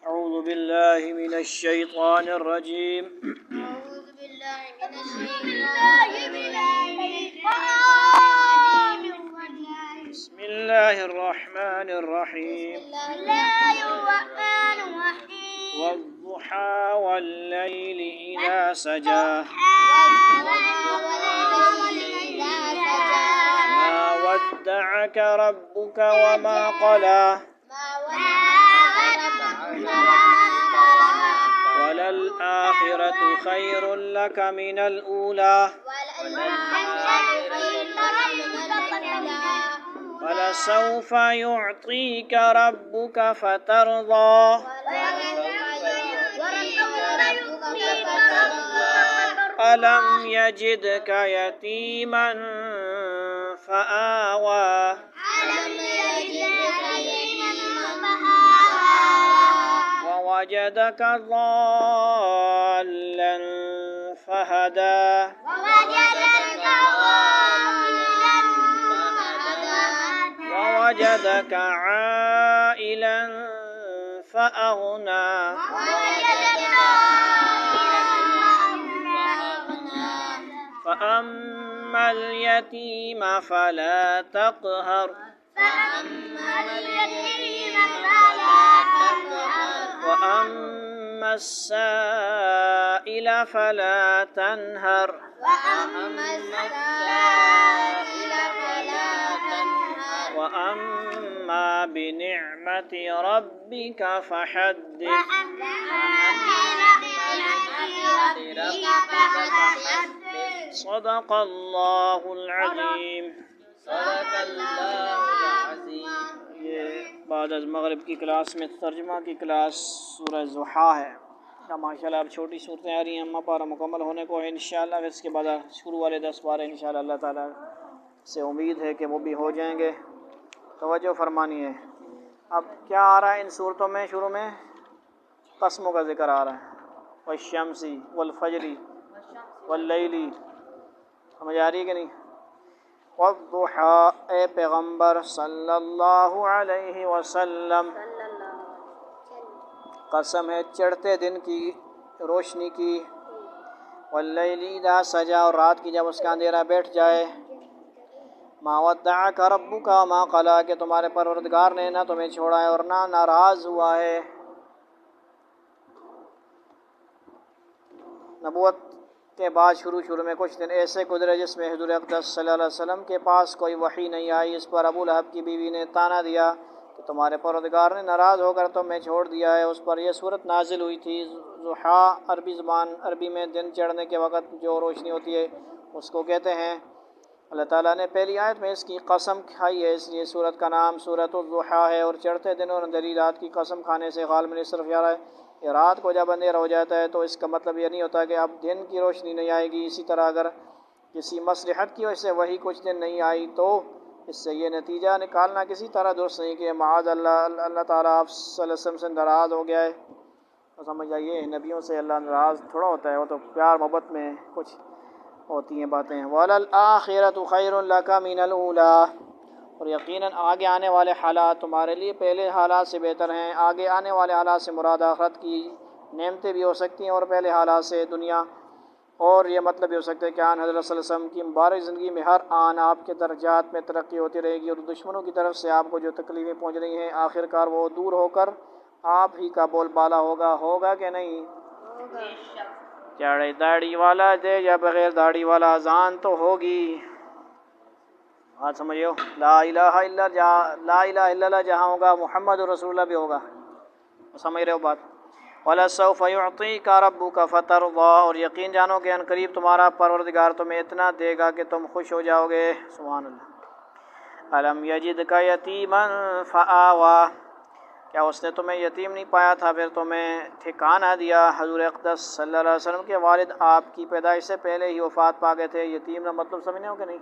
أعوذ بالله من الشيطان الرجيم. بسم الله الرحمن الرحيم. والضحى والليل إذا سجى ما ودعك ربك وما قلى وللآخرة خير لك من الأولى ولسوف يعطيك ربك فترضى ألم يجدك يتيما فآوى ووجدك ضالا فهدى ووجدك عائلا فأغنى فأما اليتيم فلا تقهر وأما السائل فلا تنهر وأما بنعمة ربك فحدث. صدق الله العظيم. یہ بعد از مغرب کی کلاس میں ترجمہ کی کلاس سورہ ضحیٰ ہے. ماشاءاللہ اب چھوٹی صورتیں آ رہی ہیں، اما پارہ مکمل ہونے کو ہے انشاءاللہ. پھر اس کے بعد شروع والے 10 پارے انشاءاللہ اللہ تعالیٰ سے امید ہے کہ وہ بھی ہو جائیں گے. توجہ فرمانی ہے. اب کیا آ رہا ہے ان صورتوں میں؟ شروع میں قسموں کا ذکر آ رہا ہے. والشمس والفجر واللیل، سمجھ آ رہی ہے کہ نہیں؟ والضحیٰ، اے پیغمبر صلی اللہ علیہ وسلم، قسم ہے چڑھتے دن کی روشنی کی. واللیل اذا سجا، اور رات کی جب اس کا اندھیرا بیٹھ جائے. ما ودعک ربک وما قلی، کہ تمہارے پروردگار نے نہ تمہیں چھوڑا ہے اور نہ ناراض ہوا ہے. نبوت کے بعد شروع میں کچھ دن ایسے گزرے جس میں حضور اقدس صلی اللہ علیہ وسلم کے پاس کوئی وحی نہیں آئی. اس پر ابو لہب کی بیوی نے طعنہ دیا کہ تمہارے پروردگار نے ناراض ہو کر تمہیں چھوڑ دیا ہے. اس پر یہ صورت نازل ہوئی تھی. ضحیٰ عربی میں دن چڑھنے کے وقت جو روشنی ہوتی ہے اس کو کہتے ہیں. اللہ تعالیٰ نے پہلی آیت میں اس کی قسم کھائی ہے، اس لیے صورت کا نام صورت الضحیٰ ہے. اور چڑھتے دن اور اندھیری رات کی قسم کھانے سے غالباً اس طرف جا رہا ہے کہ رات کو جب اندھیرا ہو جاتا ہے تو اس کا مطلب یہ نہیں ہوتا کہ اب دن کی روشنی نہیں آئے گی. اسی طرح اگر کسی مصلحت کی وجہ سے وہی کچھ دن نہیں آئی تو اس سے یہ نتیجہ نکالنا کسی طرح درست نہیں کہ معاذ اللہ تعالیٰ آپ صلی اللہ علیہ وسلم سے ناراض ہو گیا ہے. تو سمجھ جائیے نبیوں سے اللہ ناراض تھوڑا ہوتا ہے، وہ تو پیار محبت میں کچھ ہوتی ہیں باتیں. وَلَلْآخِرَةُ خَيْرٌ لَكَ مِنَ الْأُولَىٰ، اور یقیناً آگے آنے والے حالات تمہارے لیے پہلے حالات سے بہتر ہیں. آگے آنے والے حالات سے مراد آخرت کی نعمتیں بھی ہو سکتی ہیں اور پہلے حالات سے دنیا. اور یہ مطلب بھی ہو سکتا ہے کہ آن حضرت صلی اللہ علیہ وسلم کی مبارک زندگی میں ہر آن آپ کے درجات میں ترقی ہوتی رہے گی، اور دشمنوں کی طرف سے آپ کو جو تکلیفیں پہنچ رہی ہیں آخر کار وہ دور ہو کر آپ ہی کا بول بالا ہوگا کہ نہیں؟ چاڑے داڑھی والا دے یا بغیر داڑھی والا اذان تو ہوگی. بات سمجھو. لا الہ الا اللہ جہاں ہوگا محمد رسول اللہ بھی ہوگا. سمجھ رہے ہو بات؟ وَلَسَوْفَ يُعْطِيكَ رَبُّكَ فَتَرْضَىٰ، اور یقین جانو کہ ان قریب تمہارا پروردگار تمہیں اتنا دے گا کہ تم خوش ہو جاؤ گے. سبحان اللہ. أَلَمْ يَجِدْكَ يَتِيمًا فَآوَىٰ، کیا اس نے تمہیں یتیم نہیں پایا تھا پھر تمہیں ٹھکانہ دیا. حضور اقدس صلی اللہ علیہ وسلم کے والد آپ کی پیدائش سے پہلے ہی وفات پا گئے تھے. یتیم کا مطلب سمجھنے ہو کہ نہیں؟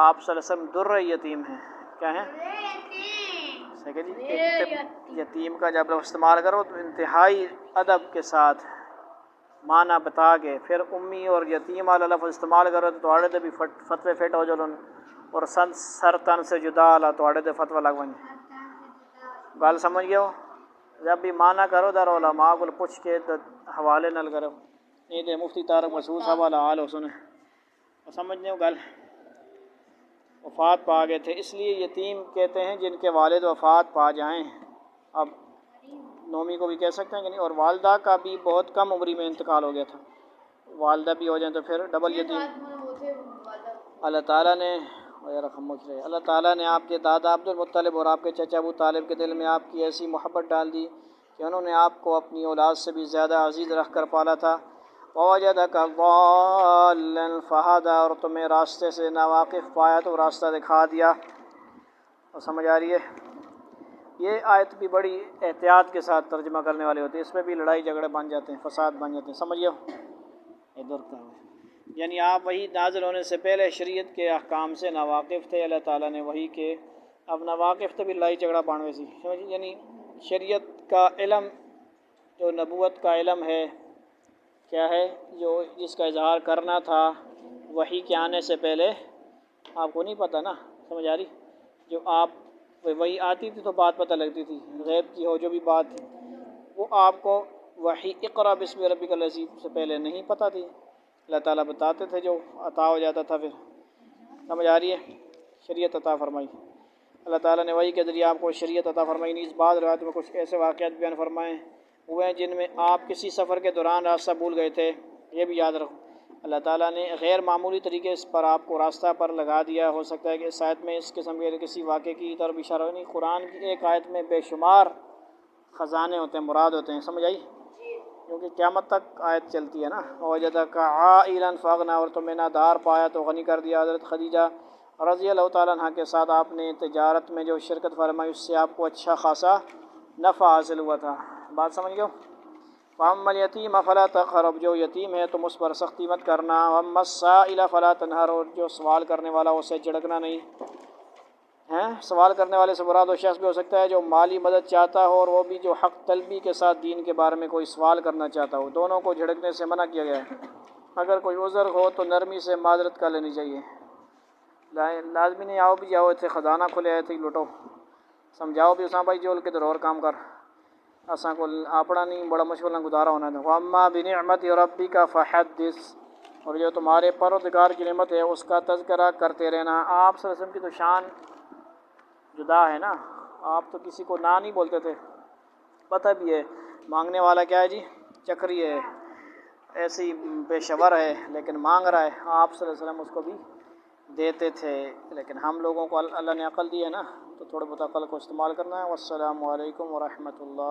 آپ صلی اللہ علیہ وسلم در یتیم ہیں. کیا ہیں؟ جی یتیم کا جب استعمال کرو تو انتہائی ادب کے ساتھ معنی بتا کے پھر امی اور یتیم والا لفظ استعمال کرو تو تھوڑے دے بھی فتوے فٹ ہو جاؤ اور سر تن سے جدا لا تھوڑے دے فتوہ لگ ونجے. گل سمجھ گئے ہو؟ جب بھی مانا کرو در علماء کو پوچھ کے تو حوالے نل کرو نہیں تو مفتی طارق مسعود صاحب والا حال ہو سنے سمجھنے کو گل وفات پا گئے تھے، اس لیے یتیم کہتے ہیں جن کے والد وفات پا جائیں۔ اب نومی کو بھی کہہ سکتے ہیں کہ نہیں، اور والدہ کا بھی بہت کم عمری میں انتقال ہو گیا تھا، والدہ بھی ہو جائیں تو پھر ڈبل یتیم۔ اللہ تعالیٰ نے اللہ تعالیٰ نے آپ کے دادا عبد المطلب اور آپ کے چچا ابو طالب کے دل میں آپ کی ایسی محبت ڈال دی کہ انہوں نے آپ کو اپنی اولاد سے بھی زیادہ عزیز رکھ کر پالا تھا۔ وَوَجَدَكَ ضَالًّا فَهَدَىٰ، اور تمہیں راستے سے ناواقف پایا تو راستہ دکھا دیا۔ اور سمجھ آ رہی ہے؟ یہ آیت بھی بڑی احتیاط کے ساتھ ترجمہ کرنے والے ہوتے ہیں، اس میں بھی لڑائی جھگڑے بن جاتے ہیں، فساد بن جاتے ہیں، سمجھیے؟ ادھر کا یعنی آپ وہی نازل ہونے سے پہلے شریعت کے احکام سے ناواقف تھے، اللہ تعالیٰ نے وہی کے اب ناواقف تو بھی لڑائی جھگڑا بانوے سی، یعنی شریعت کا علم جو نبوت کا علم ہے کیا ہے، جو جس کا اظہار کرنا تھا وحی کے آنے سے پہلے آپ کو نہیں پتہ نا، سمجھ آ رہی؟ جو آپ وہی آتی تھی تو بات پتہ لگتی تھی، غیب کی ہو جو بھی بات تھی وہ آپ کو وحی اقرا بسم ربک الذی سے پہلے نہیں پتہ تھی، اللہ تعالیٰ بتاتے تھے جو عطا ہو جاتا تھا، پھر سمجھ آ رہی ہے؟ شریعت عطا فرمائی اللہ تعالیٰ نے، وحی کے ذریعے آپ کو شریعت عطا فرمائی۔ نہیں، اس بعض روایت میں کچھ ایسے واقعات بیان فرمائے ہوئے ہیں جن میں آپ کسی سفر کے دوران راستہ بھول گئے تھے، یہ بھی یاد رکھو۔ اللہ تعالیٰ نے غیر معمولی طریقے پر آپ کو راستہ پر لگا دیا، ہو سکتا ہے کہ اس آیت میں اس قسم کے کسی واقعے کی طرف اشارہ نہیں، قرآن کی ایک آیت میں بے شمار خزانے ہوتے ہیں، مراد ہوتے ہیں، سمجھ آئی؟ کیونکہ قیامت تک آیت چلتی ہے نا۔ وَوَجَدَكَ عَائِلًا فَأَغْنَىٰ، اور تمہیں نادار پایا تو غنی کر دیا۔ حضرت خدیجہ رضی اللہ تعالیٰ عنہ کے ساتھ آپ نے تجارت میں جو شرکت فرمائی اس سے آپ کو اچھا خاصا نفع حاصل ہوا تھا، بات سمجھ گئے؟ فَأَمَّا الْيَتِيمَ فَلَا تَقْهَرْ، اب جو یتیم ہے تم اس پر سختی مت کرنا۔ وَأَمَّا السَّائِلَ فَلَا تَنْهَرْ، اور جو سوال کرنے والا اسے جھڑکنا نہیں ہے۔ سوال کرنے والے سے مراد وہ شخص بھی ہو سکتا ہے جو مالی مدد چاہتا ہو اور وہ بھی جو حق طلبی کے ساتھ دین کے بارے میں کوئی سوال کرنا چاہتا ہو، دونوں کو جھڑکنے سے منع کیا گیا ہے۔ اگر کوئی عذر ہو تو نرمی سے معذرت کر لینی چاہیے، لازمی نہیں آؤ بھی جاؤ اتنے خزانہ کھلے آئے تھے لوٹو، سمجھاؤ بھی اساں بھائی جو کے در اور کام کر، اساں کو اپنا نہیں بڑا مشغول نہ گزارا ہونا ہے۔ وَأَمَّا بِنِعْمَتِ رَبِّكَ فَحَدِّثْ، اور جو تمہارے پروردگار کی نعمت ہے اس کا تذکرہ کرتے رہنا۔ آپ صلی اللہ علیہ وسلم کی تو شان جدا ہے نا، آپ تو کسی کو نہ نہیں بولتے تھے، پتہ بھی ہے مانگنے والا کیا ہے جی، چکری ہے، ایسی پیشور ہے لیکن مانگ رہا ہے، آپ صلی اللہ علیہ وسلم اس کو بھی دیتے تھے۔ لیکن ہم لوگوں کو اللہ نے عقل دی ہے نا، تو تھوڑے بہت عقل کو استعمال کرنا ہے۔ والسلام علیکم ورحمۃ اللہ۔